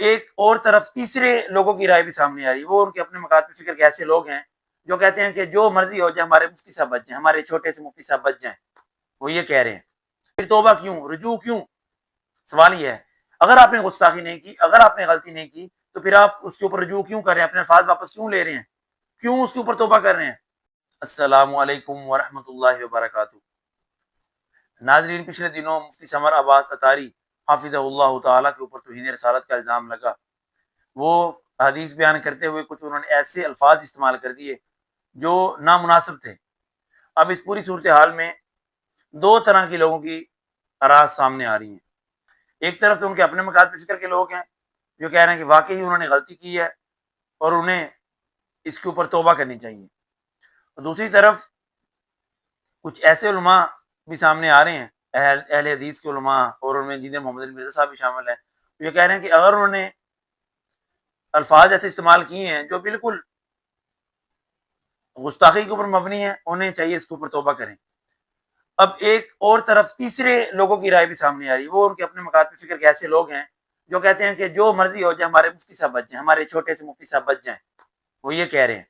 ایک اور طرف تیسرے لوگوں کی رائے بھی سامنے آ رہی ہے، وہ ان کے اپنے مکاتب فکر کے ایسے لوگ ہیں جو کہتے ہیں کہ جو مرضی ہو جائے ہمارے مفتی صاحب بچ جائیں، ہمارے چھوٹے سے مفتی صاحب بچ جائیں. وہ یہ کہہ رہے ہیں پھر توبہ کیوں، رجوع کیوں؟ سوال یہ ہے، اگر آپ نے گستاخی نہیں کی، اگر آپ نے غلطی نہیں کی، تو پھر آپ اس کے اوپر رجوع کیوں کر رہے ہیں، اپنے الفاظ واپس کیوں لے رہے ہیں، کیوں اس کے اوپر توبہ کر رہے ہیں؟ السلام علیکم ورحمۃ اللہ وبرکاتہ. ناظرین، پچھلے دنوں مفتی سمر عباس اتاری حافظ اللہ تعالیٰ کے اوپر توہین رسالت کا الزام لگا. وہ حدیث بیان کرتے ہوئے کچھ انہوں نے ایسے الفاظ استعمال کر دیے جو نامناسب تھے. اب اس پوری صورتحال میں دو طرح کے لوگوں کی آراز سامنے آ رہی ہیں. ایک طرف سے ان کے اپنے مکاتب فکر کے لوگ ہیں جو کہہ رہے ہیں کہ واقعی انہوں نے غلطی کی ہے اور انہیں اس کے اوپر توبہ کرنی چاہیے. اور دوسری طرف کچھ ایسے علماء بھی سامنے آ رہے ہیں، اہل حدیث کے علماء، اور ان میں انجینئر محمد علی مرزا صاحب بھی شامل ہیں، یہ کہہ رہے ہیں کہ اگر انہوں نے الفاظ ایسے استعمال کیے ہیں جو بالکل گستاخی کے اوپر مبنی ہے، انہیں چاہیے اس کے اوپر توبہ کریں. اب ایک اور طرف تیسرے لوگوں کی رائے بھی سامنے آ رہی ہے، وہ ان کے اپنے مکاتب فکر کے ایسے لوگ ہیں جو کہتے ہیں کہ جو مرضی ہو جائے ہمارے مفتی صاحب بچ جائیں، ہمارے چھوٹے سے مفتی صاحب بچ جائیں. وہ یہ کہہ رہے ہیں،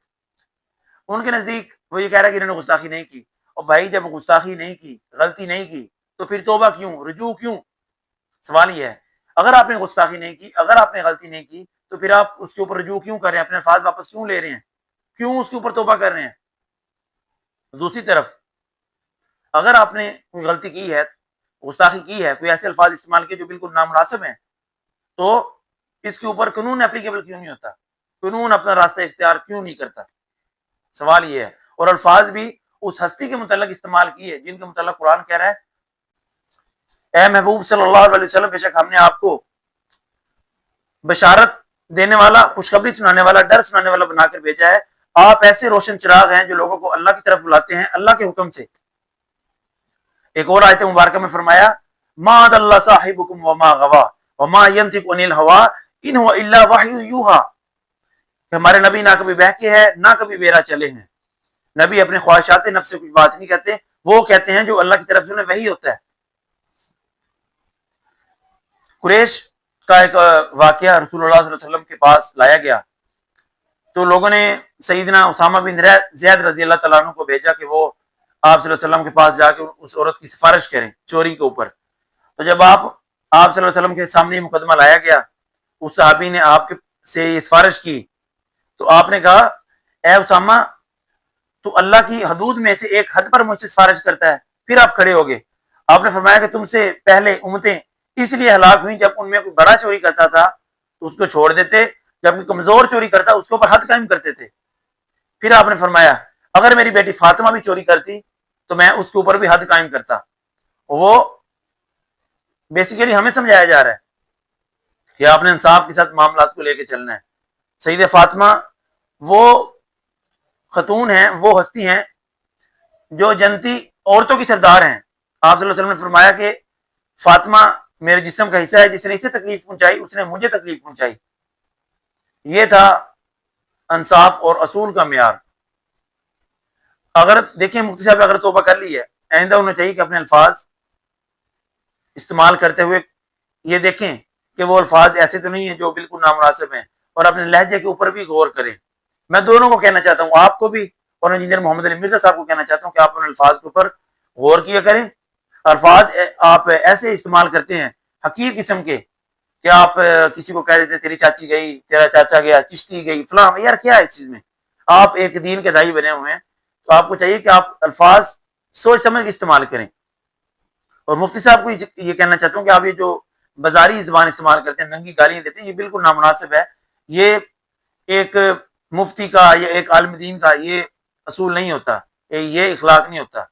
ان کے نزدیک وہ یہ کہہ رہا ہے کہ انہوں نے گستاخی نہیں کی. اور بھائی جب گستاخی نہیں کی، غلطی نہیں کی، تو پھر توبہ کیوں، رجوع کیوں؟ سوال یہ ہے، اگر آپ نے گستاخی نہیں کی، اگر آپ نے غلطی نہیں کی، تو پھر آپ اس کے اوپر رجوع کیوں کر رہے ہیں، اپنے الفاظ واپس کیوں لے رہے ہیں، کیوں اس کے اوپر توبہ کر رہے ہیں؟ دوسری طرف اگر آپ نے کوئی غلطی کی ہے، گستاخی کی ہے، کوئی ایسے الفاظ استعمال کیے جو بالکل نامناسب ہیں، تو اس کے اوپر قانون اپلیکیبل کیوں نہیں ہوتا، قانون اپنا راستہ اختیار کیوں نہیں کرتا؟ سوال یہ ہے. اور الفاظ بھی اس ہستی کے متعلق استعمال کیے جن کے متعلق قرآن کہہ رہا ہے اے محبوب صلی اللہ علیہ وسلم، بے شک ہم نے آپ کو بشارت دینے والا، خوشخبری سنانے والا، ڈر سنانے والا بنا کر بھیجا ہے. آپ ایسے روشن چراغ ہیں جو لوگوں کو اللہ کی طرف بلاتے ہیں اللہ کے حکم سے. ایک اور آیت مبارکہ میں فرمایا ما ضل صاحبکم وما غوا وما ینطق عن الهوى ان هو الا وحی یوحی، کہ ہمارے نبی نہ کبھی بہکے ہیں نہ کبھی بیرا چلے ہیں. نبی اپنے خواہشات نفس سے کچھ بات نہیں کہتے، وہ کہتے ہیں جو اللہ کی طرف سے انہیں وحی ہوتا ہے. قریش کا ایک واقعہ رسول اللہ صلی اللہ علیہ وسلم کے پاس لایا گیا تو لوگوں نے سیدنا اسامہ بن زید رضی اللہ تعالیٰ عنہ کو بھیجا کہ وہ آپ صلی اللہ علیہ وسلم کے پاس جا کے اس عورت کی سفارش کریں چوری کے اوپر. تو جب آپ صلی اللہ علیہ وسلم کے سامنے مقدمہ لایا گیا، اس صحابی نے آپ سے یہ سفارش کی، تو آپ نے کہا اے اسامہ، تو اللہ کی حدود میں سے ایک حد پر مجھ سے سفارش کرتا ہے، پھر آپ کھڑے ہو گئے. آپ نے فرمایا کہ تم سے پہلے امتیں اس لیے ہلاک ہوئی جب ان میں کوئی بڑا چوری کرتا تھا تو اس کو چھوڑ دیتے، جب کوئی کمزور چوری کرتا اس کے اوپر حد قائم کرتے تھے. پھر آپ نے فرمایا اگر میری بیٹی فاطمہ بھی چوری کرتی تو میں اس کے اوپر بھی حد قائم کرتا. وہ بیسیکلی ہمیں سمجھایا جا رہا ہے کہ آپ نے انصاف کے ساتھ معاملات کو لے کے چلنا ہے. سید فاطمہ وہ خاتون ہیں، وہ ہستی ہیں جو جنتی عورتوں کی سردار ہیں. آپ صلی اللہ علیہ وسلم نے فرمایا کہ فاطمہ میرے جسم کا حصہ ہے، جس نے اسے تکلیف پہنچائی اس نے مجھے تکلیف پہنچائی. یہ تھا انصاف اور اصول کا معیار. اگر دیکھیں مفتی صاحب اگر توبہ کر لی ہے، آئندہ انہیں چاہیے کہ اپنے الفاظ استعمال کرتے ہوئے یہ دیکھیں کہ وہ الفاظ ایسے تو نہیں ہیں جو بالکل نامناسب ہیں، اور اپنے لہجے کے اوپر بھی غور کریں. میں دونوں کو کہنا چاہتا ہوں، آپ کو بھی اور انجینئر محمد علی مرزا صاحب کو کہنا چاہتا ہوں کہ آپ ان الفاظ کے اوپر غور کیا کریں. الفاظ آپ ایسے استعمال کرتے ہیں حقیر قسم کے کہ آپ کسی کو کہہ دیتے تیری چاچی گئی، تیرا چاچا گیا، چشتی گئی، فلاں. یار کیا ہے اس چیز میں؟ آپ ایک دین کے داعی بنے ہوئے ہیں تو آپ کو چاہیے کہ آپ الفاظ سوچ سمجھ کے استعمال کریں. اور مفتی صاحب کو یہ کہنا چاہتا ہوں کہ آپ یہ جو بازاری زبان استعمال کرتے ہیں، ننگی گالیاں دیتے ہیں، یہ بالکل نامناسب ہے. یہ ایک مفتی کا یا ایک عالم دین کا یہ اصول نہیں ہوتا، یہ اخلاق نہیں ہوتا.